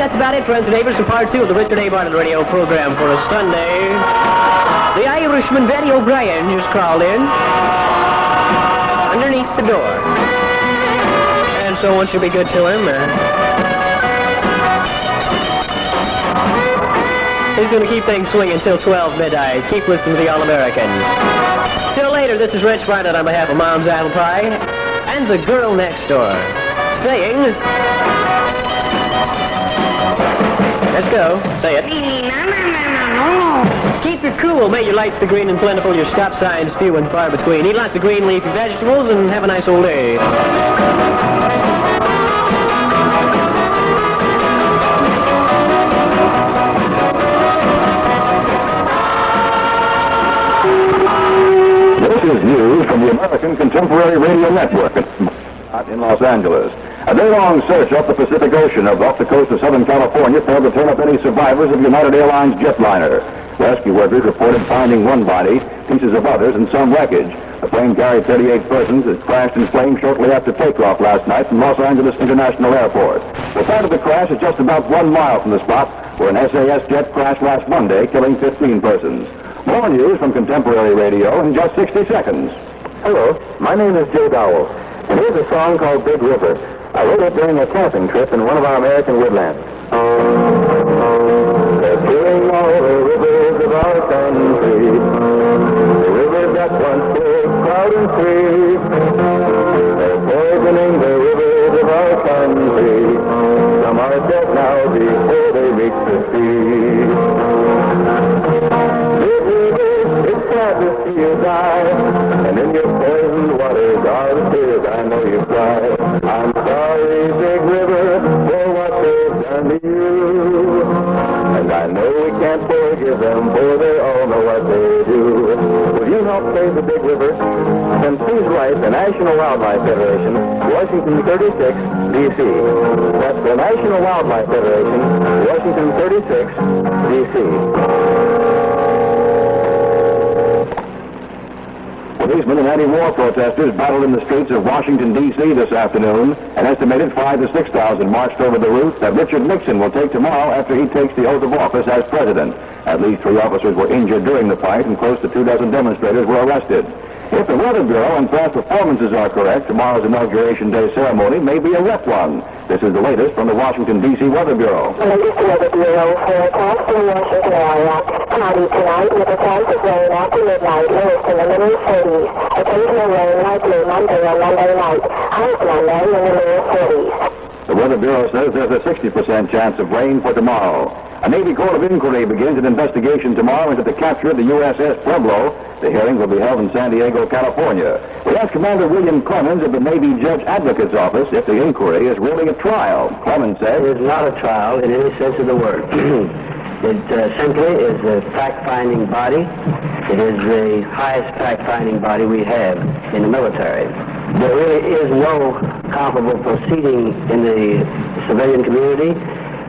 that's about it, friends and neighbors, for part 2 of the Richard A. Bartlett radio program for a Sunday. The Irishman, Betty O'Brien, just crawled in underneath the door. And so one should be good to him. He's going to keep things swinging until 12 midnight. Keep listening to the All-Americans. Till later, this is Rich Bartlett on behalf of Mom's Apple Pie and the girl next door, saying... Let's go. Say it. Keep your cool. May your lights be green and plentiful, your stop signs few and far between. Eat lots of green leafy vegetables and have a nice old day. This is news from the American Contemporary Radio Network in Los Angeles. A day-long search off the Pacific Ocean off the coast of Southern California failed to turn up any survivors of United Airlines jetliner. Rescue workers reported finding one body, pieces of others, and some wreckage. The plane carried 38 persons. It crashed in flames shortly after takeoff last night from Los Angeles International Airport. The site of the crash is just about 1 mile from the spot where an SAS jet crashed last Monday, killing 15 persons. More news from Contemporary Radio in just 60 seconds. Hello, my name is Joe Dowell, and here's a song called Big River. I wrote it during a camping trip in one of our American woodlands. They're killing all the rivers of our country, the rivers that once flowed proud and free. They're poisoning the rivers of our country. Some are dead now before they reach the sea. Big rivers, it's sad to see you die, and in your poisoned waters are the tears I know you cry. I'm sorry, Big River, for what they've done to you. And I know we can't forgive them, for they all know what they do. Will you help save the Big River? Then please write the National Wildlife Federation, Washington 36, D.C. That's the National Wildlife Federation, Washington 36, D.C. Policemen and anti-war protesters battled in the streets of Washington, D.C. this afternoon. An estimated 5,000 to 6,000 marched over the route that Richard Nixon will take tomorrow after he takes the oath of office as president. At least 3 officers were injured during the fight, and close to 24 demonstrators were arrested. If the Weather Bureau and past performances are correct, tomorrow's Inauguration Day ceremony may be a wet one. This is the latest from the Washington, D.C. Weather Bureau. The latest Weather Bureau forecast in the Washington area. Cloudy tonight with a chance of rain after midnight, lowest in the middle 30s. Occasional rain likely Monday and Monday night. Highest Monday in the lower 40s. The Weather Bureau says there's a 60% chance of rain for tomorrow. A Navy Court of Inquiry begins an investigation tomorrow into the capture of the USS Pueblo. The hearing will be held in San Diego, California. We asked Commander William Clemens of the Navy Judge Advocate's Office if the inquiry is really a trial. Clemens said, "It is not a trial in any sense of the word. It simply is a fact-finding body. It is the highest fact-finding body we have in the military. There really is no comparable proceeding in the civilian community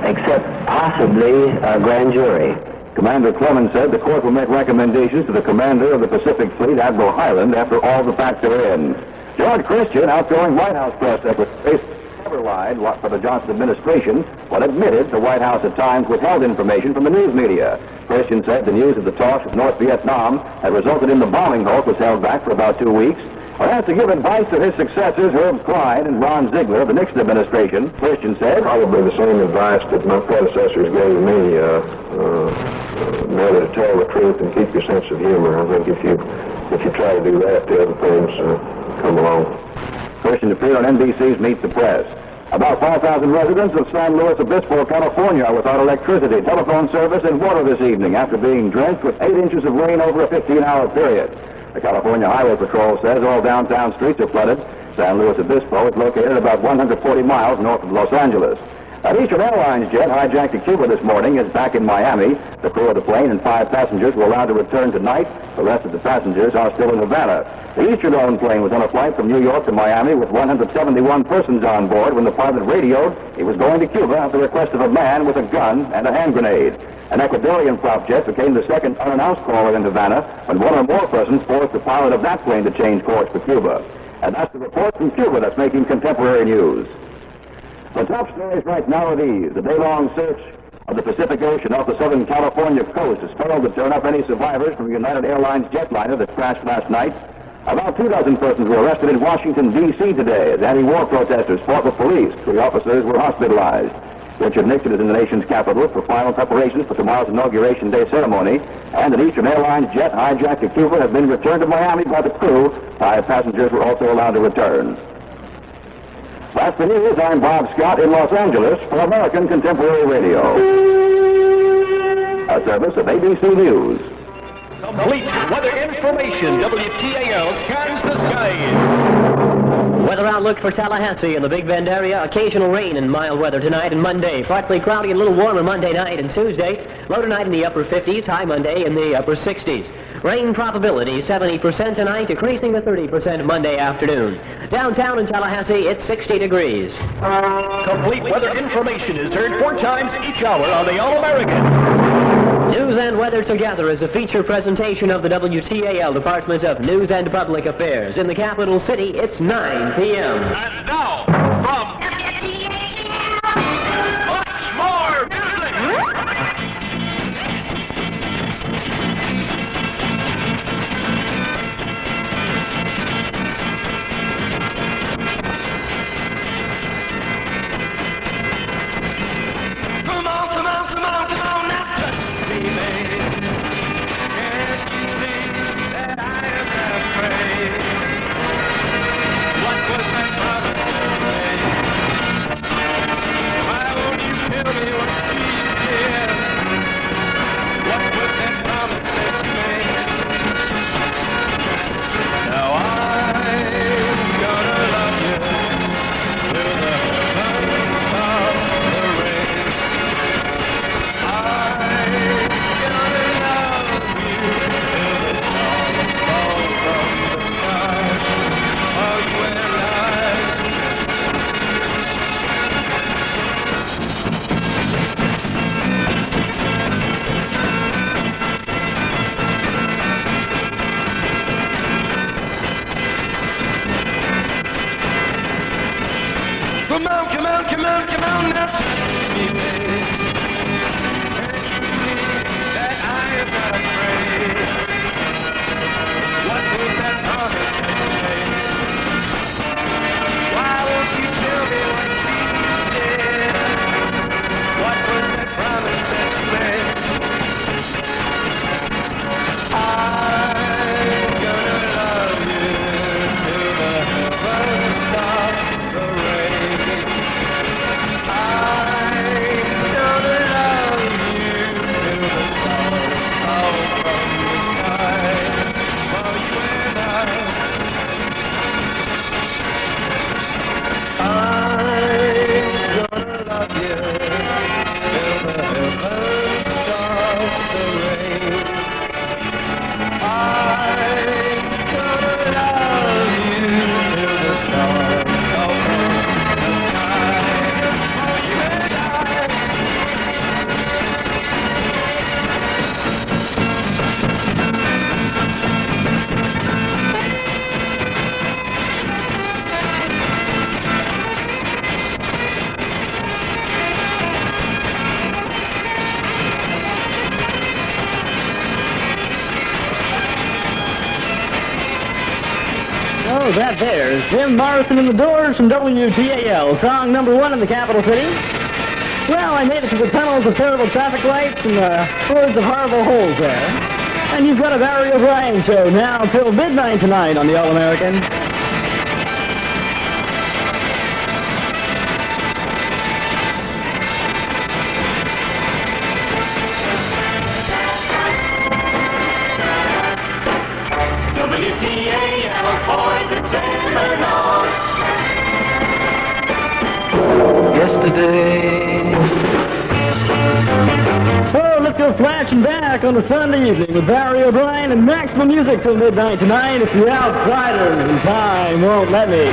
except possibly a grand jury." Commander Clemens said the court will make recommendations to the commander of the Pacific Fleet, Admiral Highland, after all the facts are in. George Christian, outgoing White House press secretary, never lied for the Johnson administration, but admitted the White House at times withheld information from the news media. Christian said the news of the talks with North Vietnam had resulted in the bombing halt was held back for about 2 weeks. But as to give advice to his successors, Herb Klein and Ron Ziegler of the Nixon administration, Christian said, "Probably the same advice that my predecessors gave me, merely to tell the truth and keep your sense of humor. I think if you try to do that, the other things come along." Christian appeared on NBC's Meet the Press. About 5,000 residents of San Luis Obispo, California, are without electricity, telephone service, and water this evening after being drenched with 8 inches of rain over a 15-hour period. The California Highway Patrol says all downtown streets are flooded. San Luis Obispo is located about 140 miles north of Los Angeles. An Eastern Airlines jet hijacked to Cuba this morning is back in Miami. The crew of the plane and 5 passengers were allowed to return tonight. The rest of the passengers are still in Havana. The Eastern-owned plane was on a flight from New York to Miami with 171 persons on board when the pilot radioed he was going to Cuba at the request of a man with a gun and a hand grenade. An Ecuadorian prop jet became the second unannounced caller in Havana when 1 or more persons forced the pilot of that plane to change course for Cuba. And that's the report from Cuba that's making contemporary news. The top stories right now are these. The day-long search of the Pacific Ocean off the Southern California coast has failed to turn up any survivors from United Airlines jetliner that crashed last night. About 2 dozen persons were arrested in Washington, D.C. today as anti-war protesters fought with police. 3 officers were hospitalized. Richard Nixon is in the nation's capital for final preparations for tomorrow's Inauguration Day ceremony. And an Eastern Airlines jet hijacked to Cuba has been returned to Miami by the crew. 5 passengers were also allowed to return. That's the news. I'm Bob Scott in Los Angeles for American Contemporary Radio. A service of ABC News. Complete weather information. WTAL scans the skies. Weather outlook for Tallahassee and the Big Bend area. Occasional rain and mild weather tonight and Monday. Partly cloudy and a little warmer Monday night and Tuesday. Low tonight in the upper 50s, high Monday in the upper 60s. Rain probability 70% tonight, decreasing to 30% Monday afternoon. Downtown in Tallahassee, it's 60 degrees. Complete weather information is heard 4 times each hour on the All-American. News and Weather Together is a feature presentation of the WTAL Department of News and Public Affairs. In the capital city, it's 9 p.m. And now, from WTAL, much more music. Come on, come on, come on, come on now, touch me, baby. Can't you see that I am not afraid? What was that promise that you made? Why won't you tell me what she said? What was that promise that you made? Now I'm gonna love you till the heavens stop the rain. I'm gonna love you till the stars fall from the sky. Oh, you and I. Come on, come on, come on, come on now, touch me, baby. Can't you see that I am not afraid? What was that promise that you made? Why won't you tell me what she did? What was that promise that you made? I'm gonna love you till the heavens stop the rain. I'm gonna love you till the stars fall from the sky. For you and I. I'm gonna love you till the heavens stop the rain. I'm gonna love you till the stars fall from the sky. For you and I. Oh, that there's Jim Morrison and the Doors from WTAL, song number 1 in the capital city. Well, I made it to the tunnels of terrible traffic lights and the hordes of horrible holes there. And you've got a Barry O'Brien show now till midnight tonight on the All-American. WTAL, boys, it's in the north. Yesterday, So let's go flashing back on a Sunday evening with Barry O'Brien and maximum music till midnight tonight. It's the Outsiders and Time Won't Let Me. I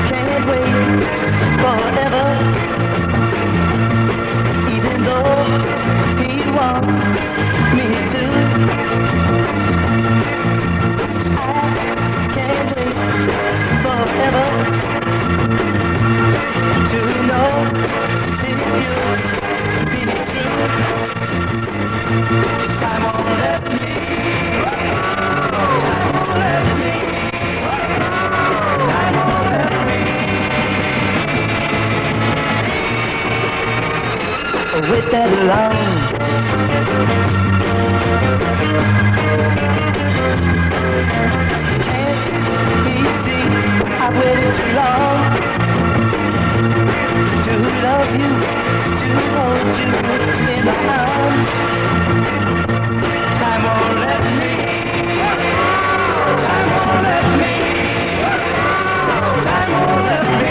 can't wait forever, even though he wants me to. I can't wait forever. that alone. Can't you see I've waited too long to love you, to hold you in my arms? Time won't let me. Time won't let me. Time won't let me.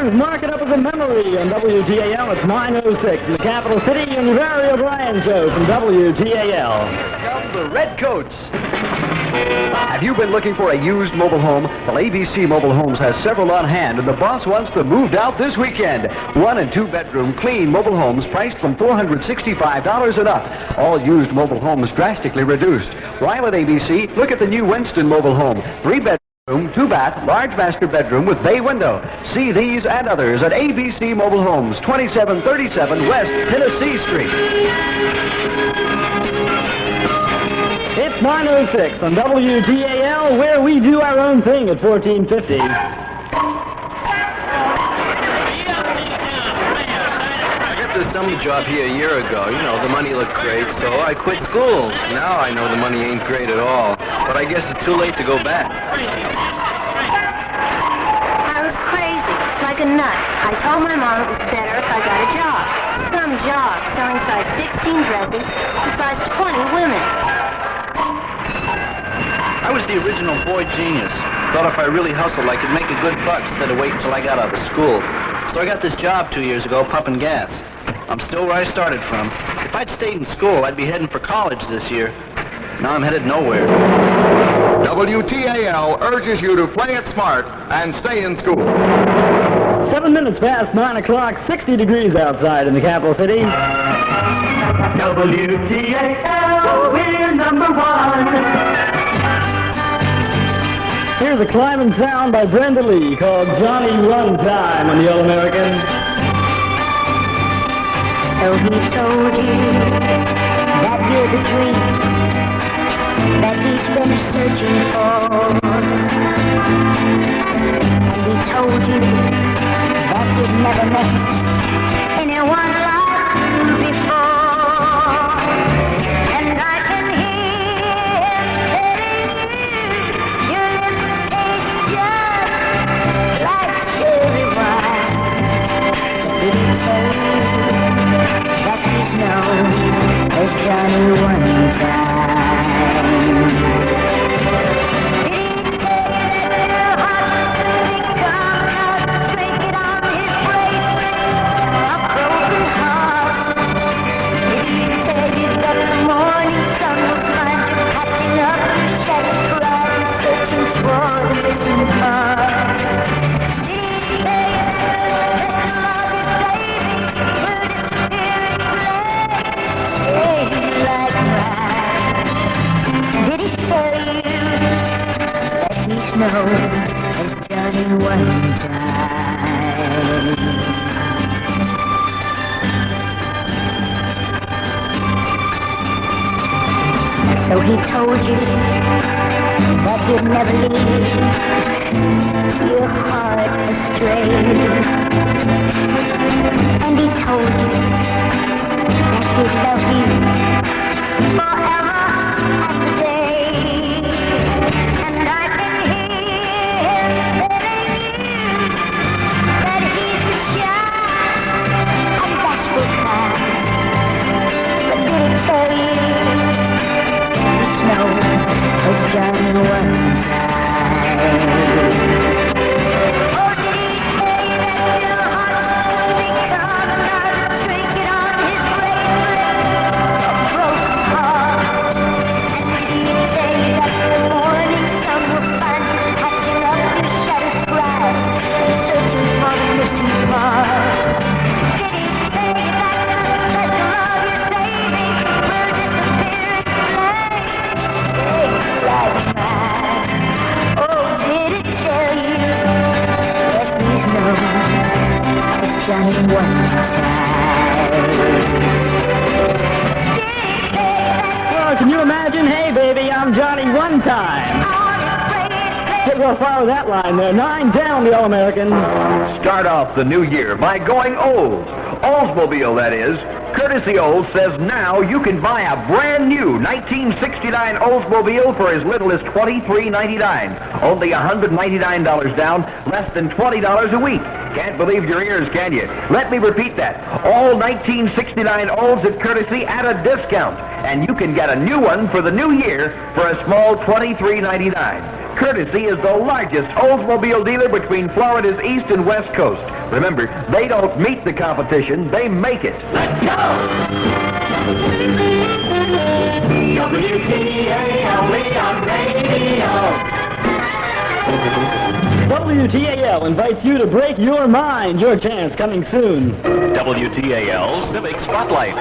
Mark it up as a memory on WTAL. It's 9:06 in the capital city and Very O'Brien Show from WTAL. Here come the Redcoats. Have you been looking for a used mobile home? Well, ABC Mobile Homes has several on hand, and the boss wants them moved out this weekend. 1 and 2 bedroom clean mobile homes priced from $465 and up. All used mobile homes drastically reduced. While at ABC, look at the new Winston mobile home. 3-bedroom, 2-bath, large master bedroom with bay window. See these and others at ABC Mobile Homes, 2737 West Tennessee Street. It's 9:06 on WTAL, where we do our own thing at 1450. I got this summer job here a year ago. You know, the money looked great, so I quit school. Now I know the money ain't great at all, but I guess it's too late to go back. I was crazy, like a nut. I told my mom it was better if I got a job. Some job, selling size 16 dresses to size 20 women. I was the original boy genius. Thought if I really hustled, I could make a good buck instead of waiting until I got out of school. So I got this job 2 years ago, pumping gas. I'm still where I started from. If I'd stayed in school, I'd be heading for college this year. Now I'm headed nowhere. WTAL urges you to play it smart and stay in school. 7 minutes past 9 o'clock, 60 degrees outside in the capital city. WTAL, we're number one. Here's a climbing sound by Brenda Lee called Johnny Runtime on the All American. So he told you that you're the dream that he's been searching for. And he told you that you'd never met anyone like you before. And I can hear him telling you your lips taste just like cherry wine. Did he tell you that he's known as Johnny Runtime? Known as Johnny Runtime. So he told you that he'd never leave your heart astray. And he told you that he'd love you forever. Game time. Hey, well, follow that line there. 9:10 on the All-American. Start off the new year by going Olds. Oldsmobile, that is. Courtesy Olds says now you can buy a brand new 1969 Oldsmobile for as little as $23.99. Only $199 down, less than $20 a week. Can't believe your ears, can you? Let me repeat that. All 1969 Olds at Courtesy at a discount. And you can get a new one for the new year for a small $23.99. Courtesy is the largest Oldsmobile dealer between Florida's east and west coast. Remember, they don't meet the competition, they make it. Let's go! WTAL, we on radio. WTAL invites you to break your mind. Your chance coming soon. WTAL Civic Spotlight.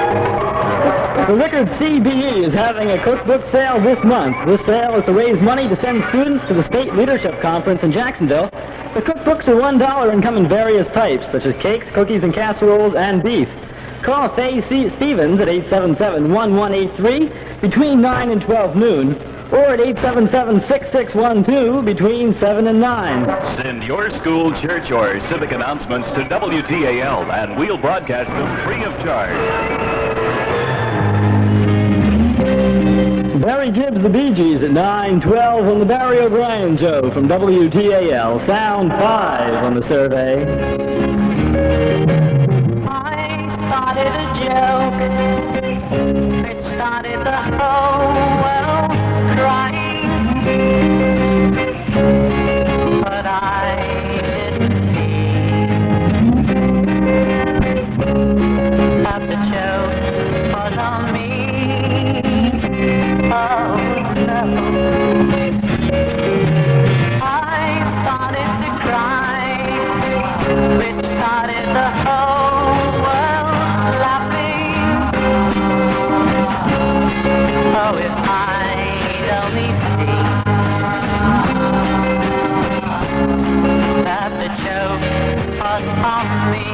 The Rickard CBE is having a cookbook sale this month. This sale is to raise money to send students to the State Leadership Conference in Jacksonville. The cookbooks are $1 and come in various types, such as cakes, cookies and casseroles, and beef. Call Faye Stevens at 877-1183 between 9 and 12 noon, or at 877-6612 between 7 and 9. Send your school, church, or civic announcements to WTAL, and we'll broadcast them free of charge. Barry Gibbs, the Bee Gees at 9:12 on the Barry O'Brien Show from WTAL. Sound 5 on the survey. I started a joke. It started the whole world crying. But I didn't see that the joke was on me. Oh no. I started to cry, which started the whole world laughing. Oh, if I'd only see that the joke was on me.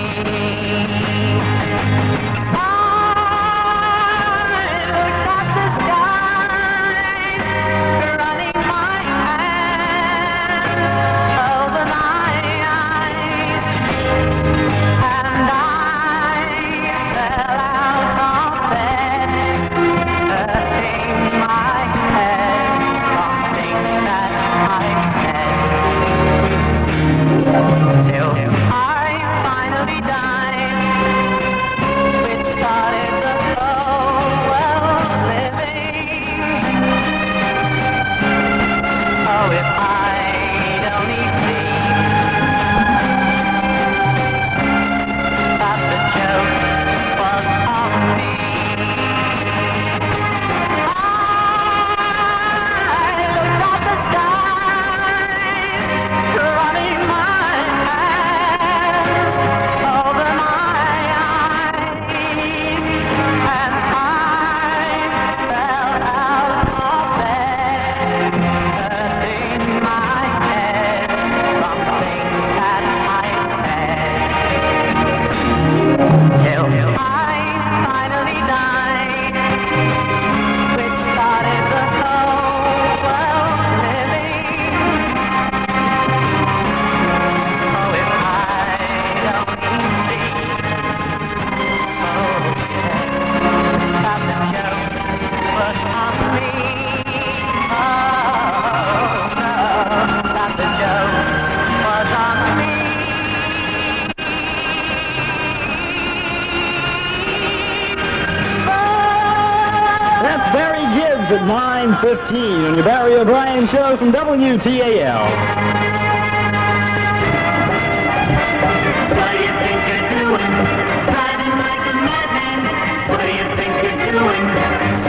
At 9:15 on your Barry O'Brien Show from WTAL. What do you think you're doing? Driving like a madman. What do you think you're doing?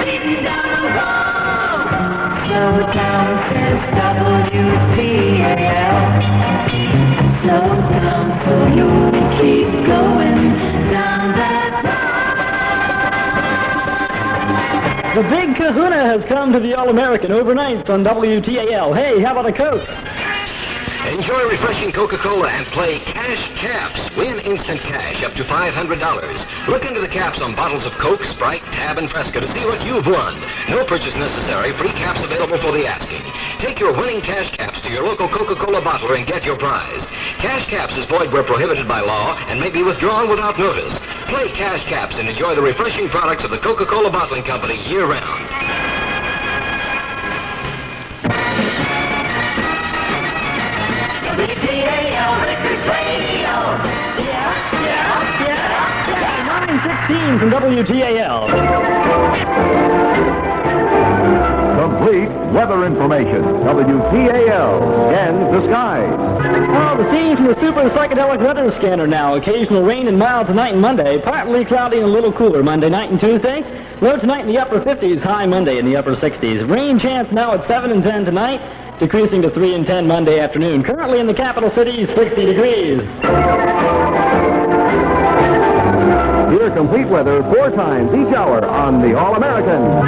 Speeding down the road. Slow down, says WTAL. Slow down so you keep going down that The Big Kahuna has come to the All-American overnight on WTAL. Hey, how about a Coke? Enjoy refreshing Coca-Cola and play Cash Caps. Win instant cash up to $500. Look into the caps on bottles of Coke, Sprite, Tab, and Fresca to see what you've won. No purchase necessary. Free caps available for the asking. Take your winning Cash Caps to your local Coca-Cola bottler and get your prize. Cash Caps is void where prohibited by law and may be withdrawn without notice. Play Cash Caps and enjoy the refreshing products of the Coca-Cola Bottling Company year-round. WTAL Record Radio. Yeah. 9:16 from WTAL. Complete weather information. WTAL scans the sky. Well, the scene from the super psychedelic weather scanner now. Occasional rain and mild tonight and Monday. Partly cloudy and a little cooler Monday night and Tuesday. Low tonight in the upper 50s, high Monday in the upper 60s. Rain chance now at 7 and 10 tonight, decreasing to 3 and 10 Monday afternoon. Currently in the capital city, 60 degrees. Hear complete weather 4 times each hour on the All-American.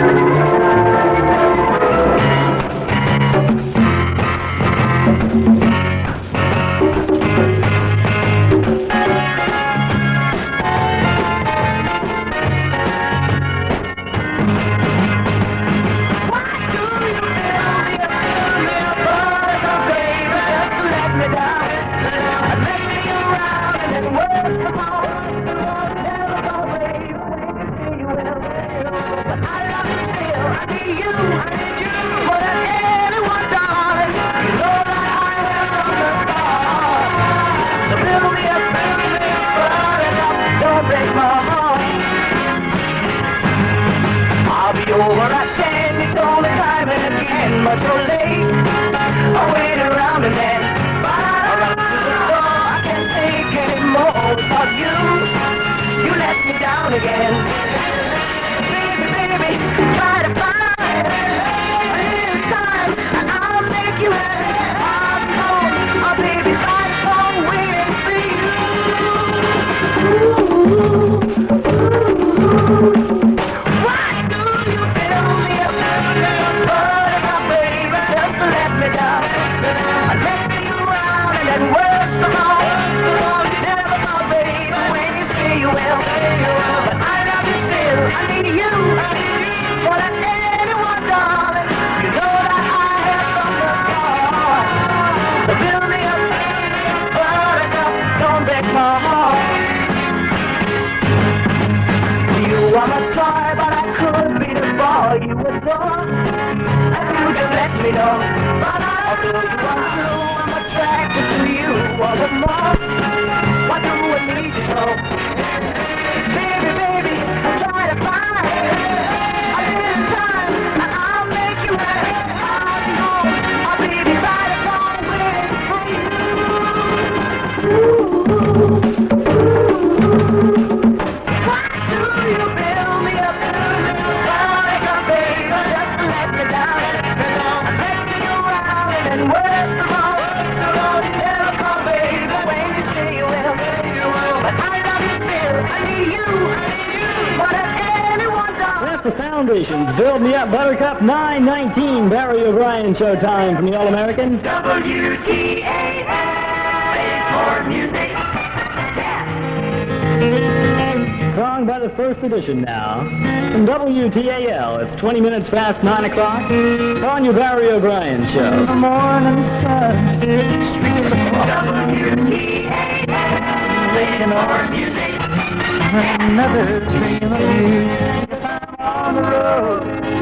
Build Me Up Buttercup, 9:19, Barry O'Brien showtime from the All-American. WTAL, more music. Song by the first edition now. From WTAL, it's 20 minutes past 9 o'clock on your Barry O'Brien show. The morning sun, WTAL, playing more music. Another dream of you. On the road.